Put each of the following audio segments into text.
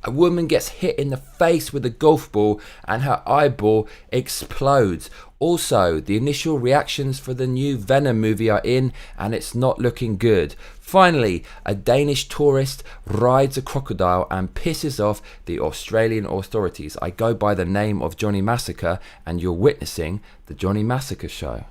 A woman gets hit in the face with a golf ball and her eyeball explodes. Also, the initial reactions for the new Venom movie are in and it's not looking good. Finally, a Danish tourist rides a crocodile and pisses off the Australian authorities. I go by the name of Johnny Massacre and you're witnessing the Johnny Massacre Show.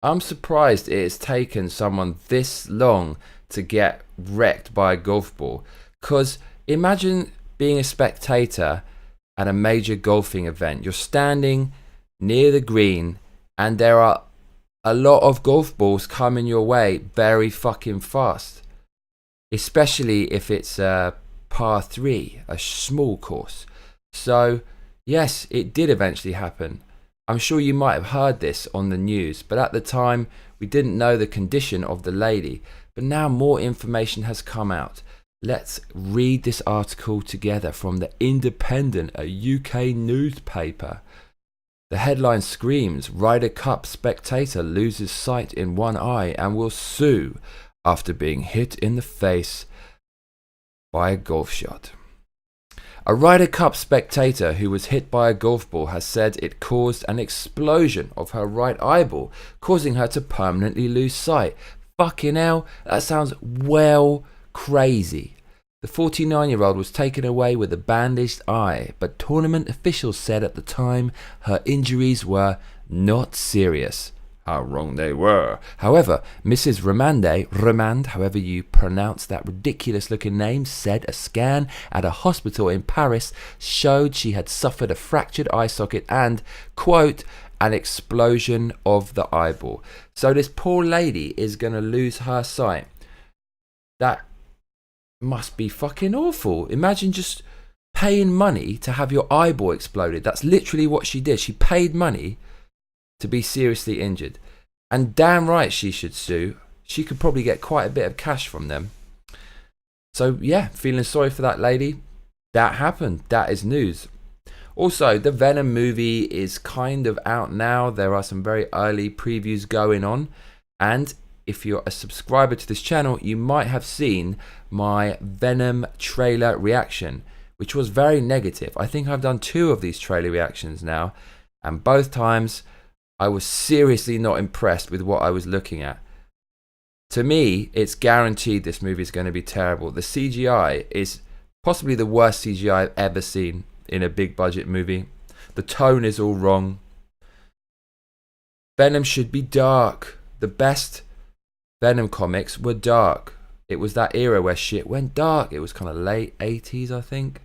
I'm surprised it has taken someone this long to get wrecked by a golf ball. Because imagine being a spectator at a major golfing event. You're standing near the green and there are a lot of golf balls coming your way very fucking fast. Especially if it's a par 3, a small course. So yes, it did eventually happen. I'm sure you might have heard this on the news, but at the time we didn't know the condition of the lady. But now more information has come out. Let's read this article together from The Independent, a UK newspaper. The headline screams, Ryder Cup spectator loses sight in one eye and will sue after being hit in the face by a golf shot. A Ryder Cup spectator who was hit by a golf ball has said it caused an explosion of her right eyeball, causing her to permanently lose sight. Fucking hell, that sounds well crazy. The 49-year-old was taken away with a bandaged eye, but tournament officials said at the time her injuries were not serious. How wrong they were. However, Mrs. Remand, however you pronounce that ridiculous looking name, said a scan at a hospital in Paris showed she had suffered a fractured eye socket and, quote, an explosion of the eyeball. So this poor lady is going to lose her sight. That must be fucking awful. Imagine just paying money to have your eyeball exploded. That's literally what she did. She paid money to be seriously injured. And damn right she should sue. She could probably get quite a bit of cash from them. So yeah, feeling sorry for that lady. That happened. That is news. Also, the Venom movie is kind of out now. There are some very early previews going on. And if you're a subscriber to this channel, you might have seen my Venom trailer reaction, which was very negative. I think I've done 2 of these trailer reactions now. And both times I was seriously not impressed with what I was looking at. To me, it's guaranteed this movie is going to be terrible. The CGI is possibly the worst CGI I've ever seen in a big budget movie. The tone is all wrong. Venom should be dark. The best Venom comics were dark. It was that era where shit went dark. It was kind of late 80s, I think.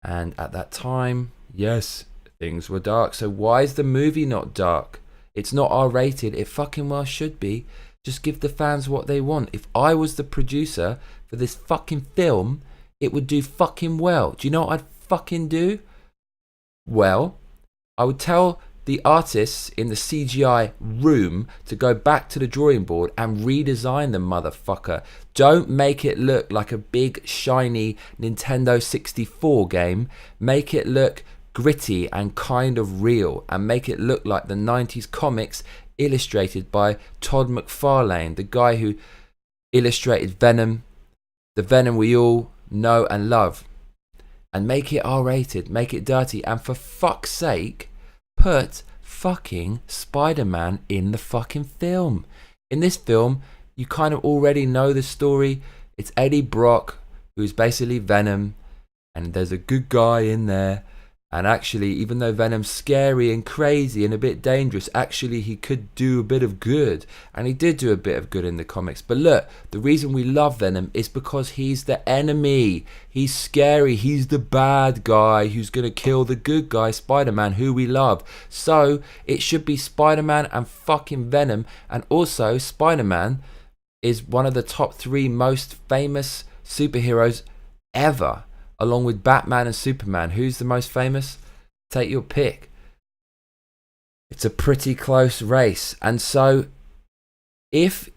And at that time, yes, things were dark. So why is the movie not dark? It's not R-rated. It fucking well should be. Just give the fans what they want. If I was the producer for this fucking film, it would do fucking well. Do you know what I'd fucking do? Well, I would tell the artists in the CGI room to go back to the drawing board and redesign the motherfucker. Don't make it look like a big shiny Nintendo 64 game. Make it look gritty and kind of real, and make it look like the 90s comics illustrated by Todd McFarlane, the guy who illustrated Venom, the Venom we all know and love. And make it R-rated, make it dirty, and for fuck's sake, put fucking Spider-Man in the fucking film. In this film, you kind of already know the story. It's Eddie Brock, who's basically Venom, and there's a good guy in there. And actually, even though Venom's scary and crazy and a bit dangerous, actually he could do a bit of good. And he did do a bit of good in the comics. But look, the reason we love Venom is because he's the enemy. He's scary. He's the bad guy who's going to kill the good guy, Spider-Man, who we love. So it should be Spider-Man and fucking Venom. And also Spider-Man is one of the top 3 most famous superheroes ever, along with Batman and Superman. Who's the most famous? Take your pick. It's a pretty close race. And so if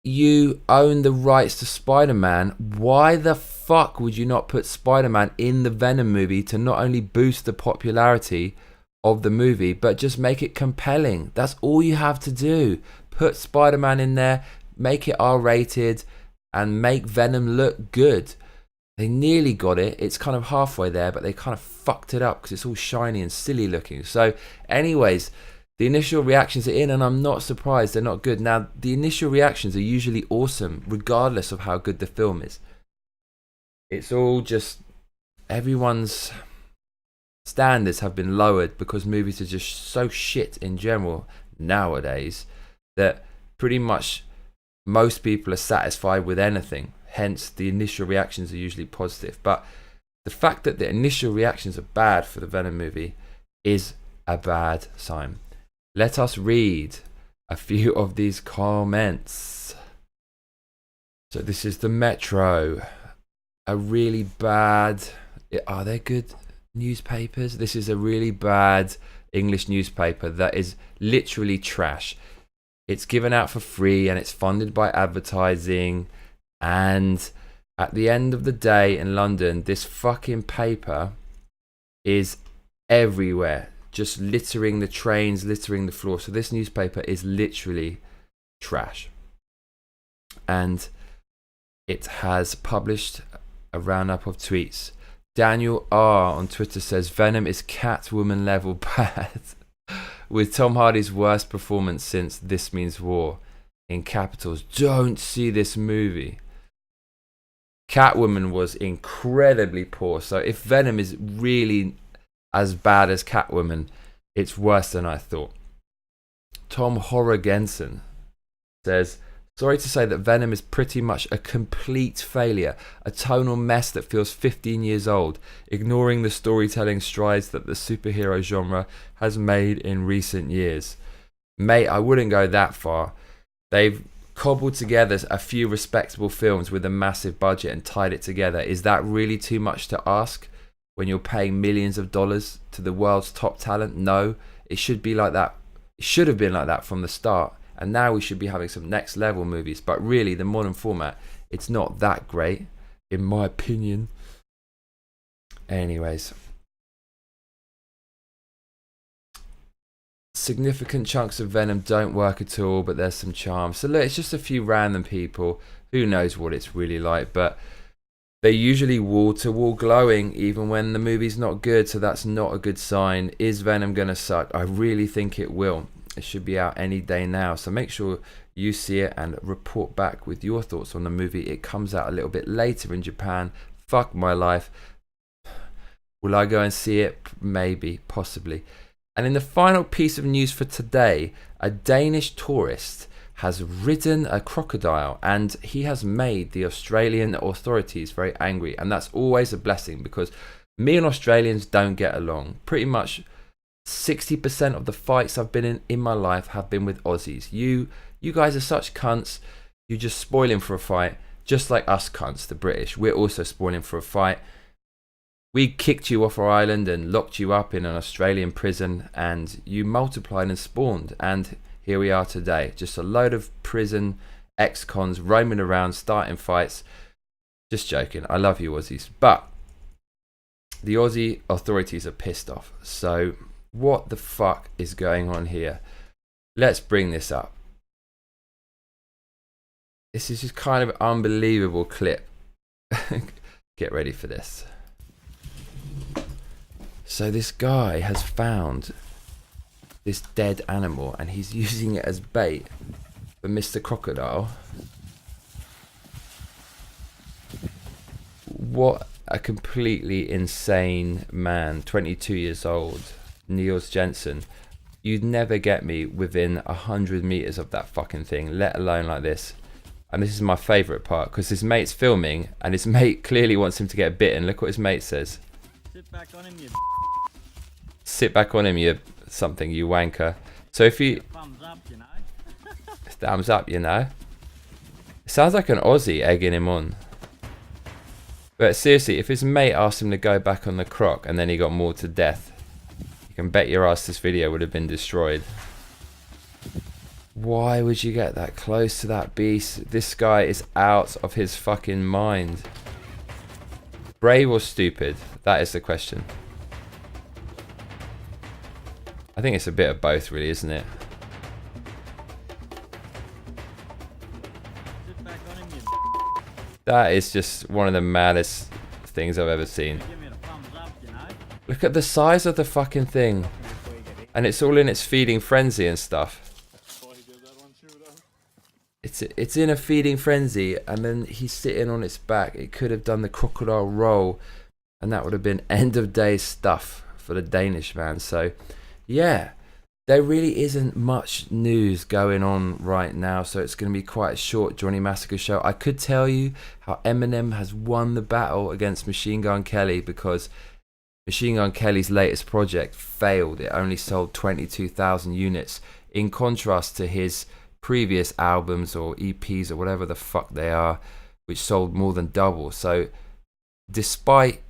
you own the rights to Spider-Man, why the fuck would you not put Spider-Man in the Venom movie to not only boost the popularity of the movie, but just make it compelling? That's all you have to do. Put Spider-Man in there, make it R-rated, and make Venom look good. They nearly got it. It's kind of halfway there, but they kind of fucked it up because it's all shiny and silly looking. So anyways, the initial reactions are in, and I'm not surprised they're not good. Now, the initial reactions are usually awesome, regardless of how good the film is. It's all just, everyone's standards have been lowered because movies are just so shit in general nowadays that pretty much most people are satisfied with anything. Hence, the initial reactions are usually positive. But the fact that the initial reactions are bad for the Venom movie is a bad sign. Let us read a few of these comments. So this is the Metro. A really bad... Are there good newspapers? This is a really bad English newspaper that is literally trash. It's given out for free and it's funded by advertising. And at the end of the day in London, this fucking paper is everywhere. Just littering the trains, littering the floor. So this newspaper is literally trash. And it has published a roundup of tweets. Daniel R on Twitter says, Venom is Catwoman level bad. With Tom Hardy's worst performance since This Means War. In capitals, don't see this movie. Catwoman was incredibly poor. So if Venom is really as bad as Catwoman, it's worse than I thought. Tom Horrigensen says, sorry to say that Venom is pretty much a complete failure, a tonal mess that feels 15 years old, ignoring the storytelling strides that the superhero genre has made in recent years. Mate, I wouldn't go that far. They've cobbled together a few respectable films with a massive budget and tied it together. Is that really too much to ask when you're paying millions of dollars to the world's top talent? No, it should be like that. It should have been like that from the start. And now we should be having some next level movies. But really, the modern format, it's not that great, in my opinion. Anyways. Significant chunks of Venom don't work at all, but there's some charm. So look, it's just a few random people. Who knows what it's really like, but they're usually wall-to-wall glowing even when the movie's not good, so that's not a good sign. Is Venom gonna suck? I really think it will. It should be out any day now, so make sure you see it and report back with your thoughts on the movie. It comes out a little bit later in Japan. Fuck my life. Will I go and see it? Maybe, possibly. And in the final piece of news for today, a Danish tourist has ridden a crocodile and he has made the Australian authorities very angry. And that's always a blessing because me and Australians don't get along. Pretty much 60% of the fights I've been in my life have been with Aussies. You guys are such cunts. You're just spoiling for a fight, just like us cunts, the British. We're also spoiling for a fight. We kicked you off our island and locked you up in an Australian prison and you multiplied and spawned. And here we are today. Just a load of prison ex-cons roaming around, starting fights. Just joking. I love you, Aussies. But the Aussie authorities are pissed off. So what the fuck is going on here? Let's bring this up. This is just kind of an unbelievable clip. Get ready for this. So this guy has found this dead animal and he's using it as bait for Mr. Crocodile. What a completely insane man, 22 years old, Niels Jensen. You'd never get me within 100 meters of that fucking thing, let alone like this. And this is my favorite part because his mate's filming and his mate clearly wants him to get bitten. Look what his mate says. Sit back on him, you Sit back on him, you something, you wanker. So if you... thumbs up, you know. Thumbs up, you know. sounds like an Aussie egging him on. But seriously, if his mate asked him to go back on the croc and then he got mauled to death, you can bet your ass this video would have been destroyed. Why would you get that close to that beast? This guy is out of his fucking mind. Brave or stupid? That is the question. I think it's a bit of both, really, isn't it? That is just one of the maddest things I've ever seen. Look at the size of the fucking thing. And it's all in its feeding frenzy and stuff. It's in a feeding frenzy, and then he's sitting on its back. It could have done the crocodile roll, and that would have been end of day stuff for the Danish, man. So, yeah, there really isn't much news going on right now, so it's going to be quite a short Johnny Massacre show. I could tell you how Eminem has won the battle against Machine Gun Kelly, because Machine Gun Kelly's latest project failed. It only sold 22,000 units, in contrast to his previous albums or EPs or whatever the fuck they are, which sold more than double. So despite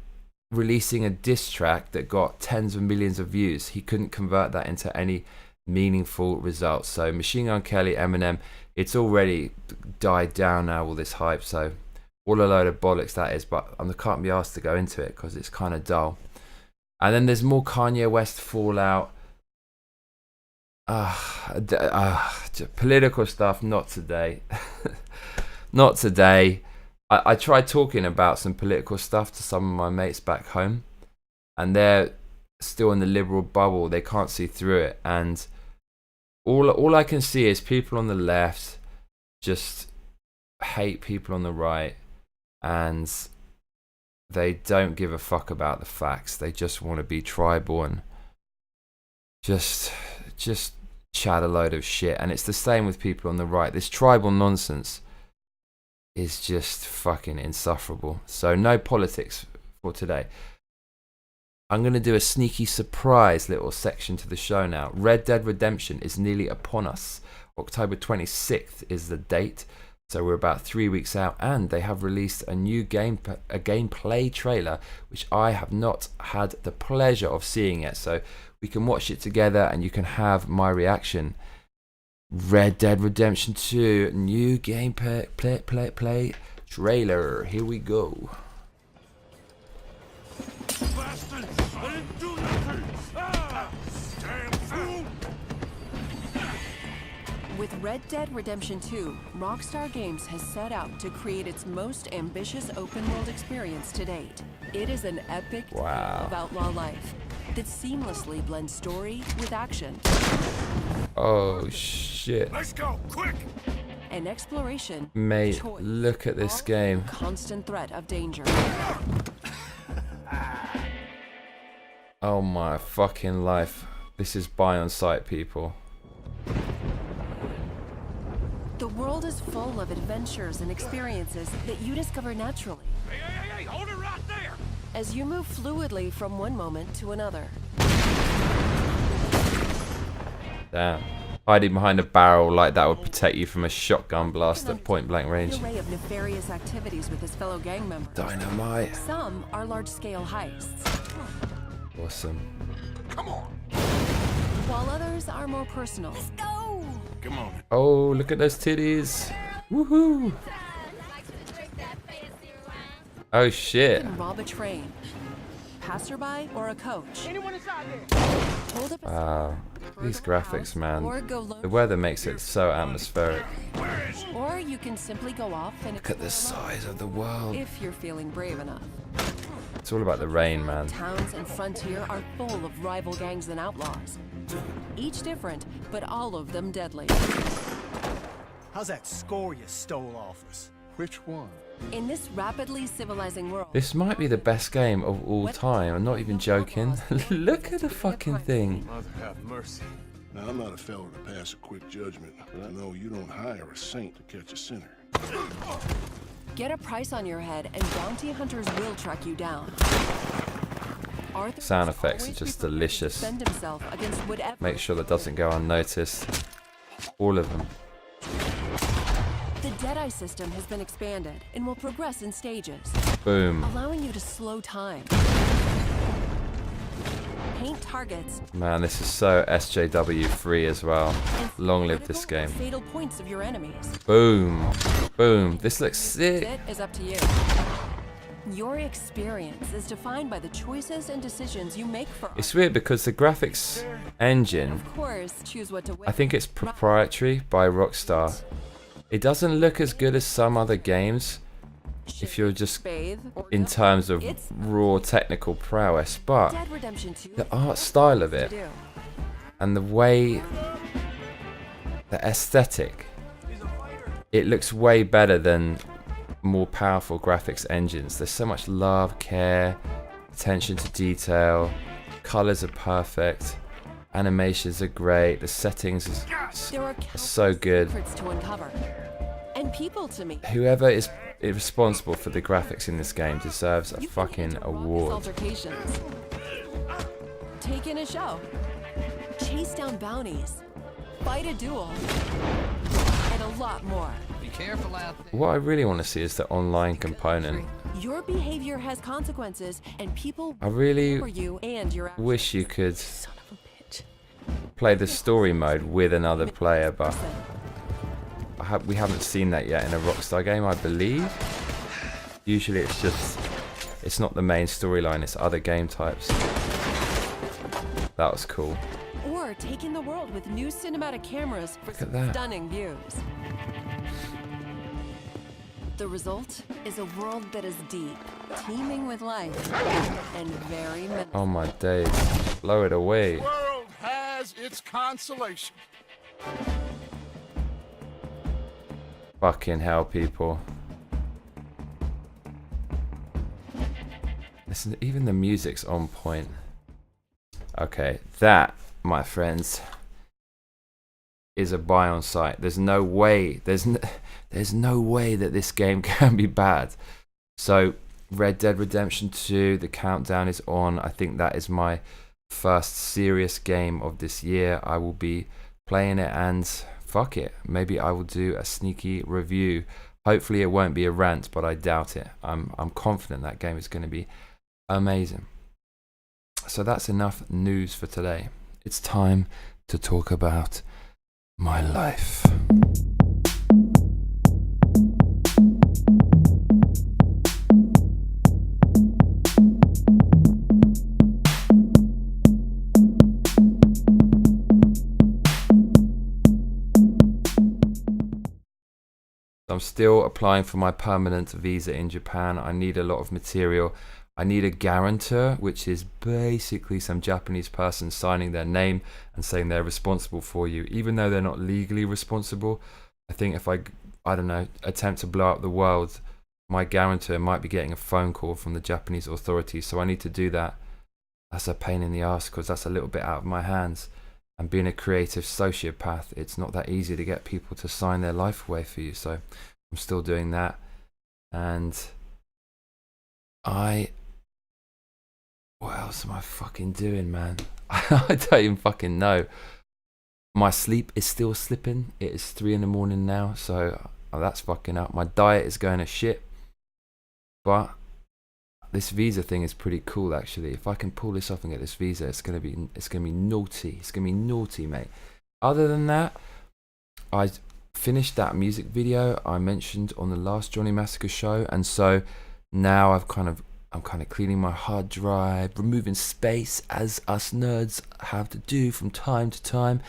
releasing a diss track that got tens of millions of views, he couldn't convert that into any meaningful results. So Machine Gun Kelly, Eminem, it's already died down now, all this hype. So all a load of bollocks that is, but I can't be asked to go into it because it's kind of dull. And then there's more Kanye West fallout. Political stuff, not today. Not today. I tried talking about some political stuff to some of my mates back home, and they're still in the liberal bubble. They can't see through it, and all I can see is people on the left just hate people on the right, and they don't give a fuck about the facts. They just want to be tribal and just chat a load of shit. And it's the same with people on the right. This tribal nonsense is just fucking insufferable. So no politics for today. I'm going to do a sneaky surprise little section to the show now. Red Dead Redemption is nearly upon us. October 26th is the date. So we're about 3 weeks out, and they have released a new gameplay trailer, which I have not had the pleasure of seeing yet. So we can watch it together and you can have my reaction. Red Dead Redemption 2 new gameplay trailer. Here we go. Bastard! I didn't do nothing! Ah! Damn fool! With Red Dead Redemption 2, Rockstar Games has set out to create its most ambitious open-world experience to date. It is an epic tale of outlaw life that seamlessly blends story with action. Oh shit. Let's go, quick! And exploration. Mate, look at this game. Constant threat of danger. Oh my fucking life. This is buy on site, people. The world is full of adventures and experiences that you discover naturally. Hey, hold it right there! As you move fluidly from one moment to another. Damn. Hiding behind a barrel like that would protect you from a shotgun blast at point blank range. An array of nefarious activities with his fellow gang members. Dynamite. Some are large-scale heists. Awesome. Come on! While others are more personal. Let's go! Come on. Oh, look at those titties. Woohoo. Oh shit. You can rob a train, passerby, or a coach. Anyone inside there? Hold up a Wow. These graphics, man. or go low. The weather makes it so atmospheric. Or you can simply go off and Look at the size of the world. if you're feeling brave enough. It's all about the rain, man. Towns and frontier are full of rival gangs and outlaws. Each different, but all of them deadly. How's that score you stole off us? Which one? In this rapidly civilizing world, This might be the best game of all time. I'm not even joking. Look at the fucking thing. Mother have mercy. Now, I'm not a fellow to pass a quick judgment, but I know you don't hire a saint to catch a sinner. get a price on your head and bounty hunters will track you down. Arthur Sound must effects are always just be prepared to delicious. defend himself against whatever. Make sure that doesn't go unnoticed. All of them. The Deadeye system has been expanded and will progress in stages, Boom. allowing you to slow time, paint targets, Man, this is so SJW free as well. and Long live this critical game. or fatal points of your enemies. Boom. Boom. This looks sick. It is up to you. Your experience is defined by the choices and decisions you make for It's art. weird because the graphics engine, Of course, choose what to wear. I think it's proprietary by Rockstar. It doesn't look as good as some other games if you're just bathe or in not. terms of It's raw technical prowess, but Dead Redemption 2 the art style of it to do. and the way, the aesthetic, it looks way better than more powerful graphics engines. There's so much love, care, attention to detail, colors are perfect, animations are great, the settings There are are so good. secrets to uncover and people to meet. Whoever is responsible for the graphics in this game deserves a You can fucking enter raucous award. altercations, take in a show, chase down bounties, fight a duel, and a lot more. Be careful out there. What I really want to see is the online component. Your behavior has consequences, and people I really for you and your actions. wish you could Son of a bitch. play the story mode with another player, but we haven't seen that yet in a Rockstar game, I believe. Usually it's not the main storyline, it's other game types. That was cool. Or take in the world with new cinematic cameras for at some that. stunning views. The result is a world that is deep, teeming with life, and very menacing. Oh my days. Blow it away. World has its consolation. Fucking hell, people. Listen, even the music's on point. Okay, that, my friends, is a buy on site. There's no way, there's no way that this game can be bad. So, Red Dead Redemption 2, the countdown is on. I think that is my first serious game of this year. I will be playing it and fuck it. Maybe I will do a sneaky review. Hopefully it won't be a rant, but I doubt it. I'm confident that game is going to be amazing. So that's enough news for today. It's time to talk about my life. I'm still applying for my permanent visa in Japan. I need a lot of material. I need a guarantor, which is basically some Japanese person signing their name and saying they're responsible for you, even though they're not legally responsible. I think if I don't know, attempt to blow up the world, my guarantor might be getting a phone call from the Japanese authorities. So I need to do that. That's a pain in the ass because that's a little bit out of my hands. And being a creative sociopath, it's not that easy to get people to sign their life away for you. So I'm still doing that. And what else am I fucking doing, man? I don't even fucking know. My sleep is still slipping. It is 3 a.m. now, so that's fucking up. My diet is going to shit. But this visa thing is pretty cool, actually. If I can pull this off and get this visa, it's gonna be naughty. It's gonna be naughty, mate. Other than that, I finished that music video I mentioned on the last Johnny Massacre show, and so now I'm kind of cleaning my hard drive, removing space as us nerds have to do from time to time,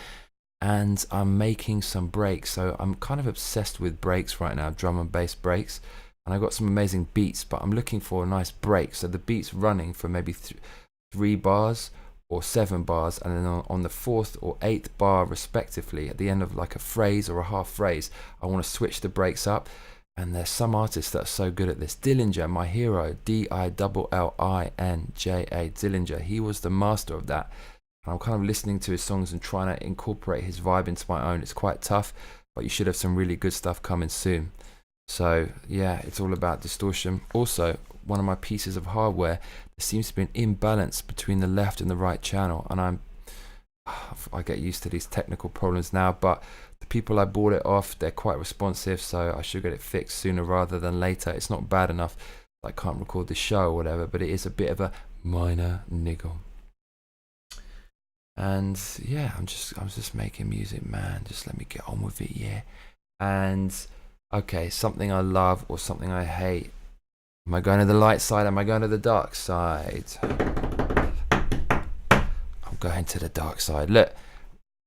and I'm making some breaks. So I'm kind of obsessed with breaks right now, drum and bass breaks. And I got some amazing beats, but I'm looking for a nice break. So the beat's running for maybe 3 bars or 7 bars, and then on the 4th or 8th bar respectively, at the end of like a phrase or a half phrase, I want to switch the breaks up. And there's some artists that are so good at this. Dillinger, my hero, Dillinja, Dillinger, he was the master of that. And I'm kind of listening to his songs and trying to incorporate his vibe into my own. It's quite tough, but you should have some really good stuff coming soon. So yeah, it's all about distortion. Also, one of my pieces of hardware, there seems to be an imbalance between the left and the right channel, and I get used to these technical problems now, but The people I bought it off, they're quite responsive, so I should get it fixed sooner rather than later. It's not bad enough I can't record the show or whatever, but it is a bit of a minor niggle. And yeah, I'm just making music, man. Just let me get on with it, yeah. And okay, something I love or something I hate. Am I going to the light side? Am I going to the dark side? I'm going to the dark side. Look,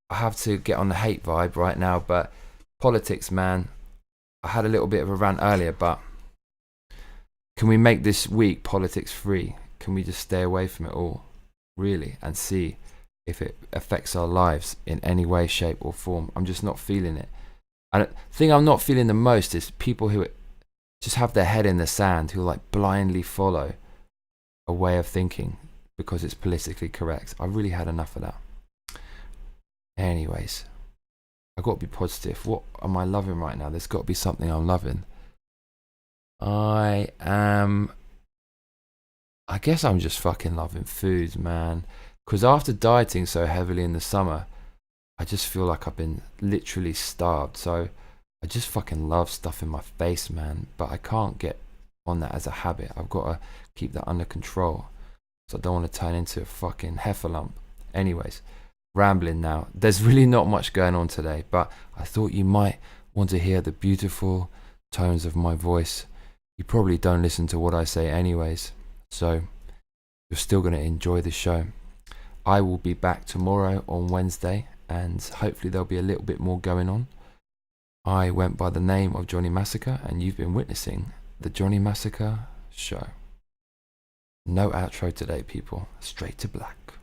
I have to get on the hate vibe right now, but politics, man. I had a little bit of a rant earlier, but can we make this week politics free? Can we just stay away from it all, really, and see if it affects our lives in any way, shape or form? I'm just not feeling it. And the thing I'm not feeling the most is people who just have their head in the sand, who like blindly follow a way of thinking because it's politically correct. I really had enough of that. Anyways, I've got to be positive. What am I loving right now? There's got to be something I'm loving. I guess I'm just fucking loving foods, man. Because after dieting so heavily in the summer, I just feel like I've been literally starved. So I just fucking love stuff in my face, man. But I can't get on that as a habit. I've got to keep that under control. So I don't want to turn into a fucking heifer lump. Anyways, rambling now. There's really not much going on today, but I thought you might want to hear the beautiful tones of my voice. You probably don't listen to what I say anyways, so you're still going to enjoy the show. I will be back tomorrow on Wednesday, and hopefully there'll be a little bit more going on. I went by the name of Johnny Massacre, and you've been witnessing the Johnny Massacre Show. No outro today, people. Straight to black.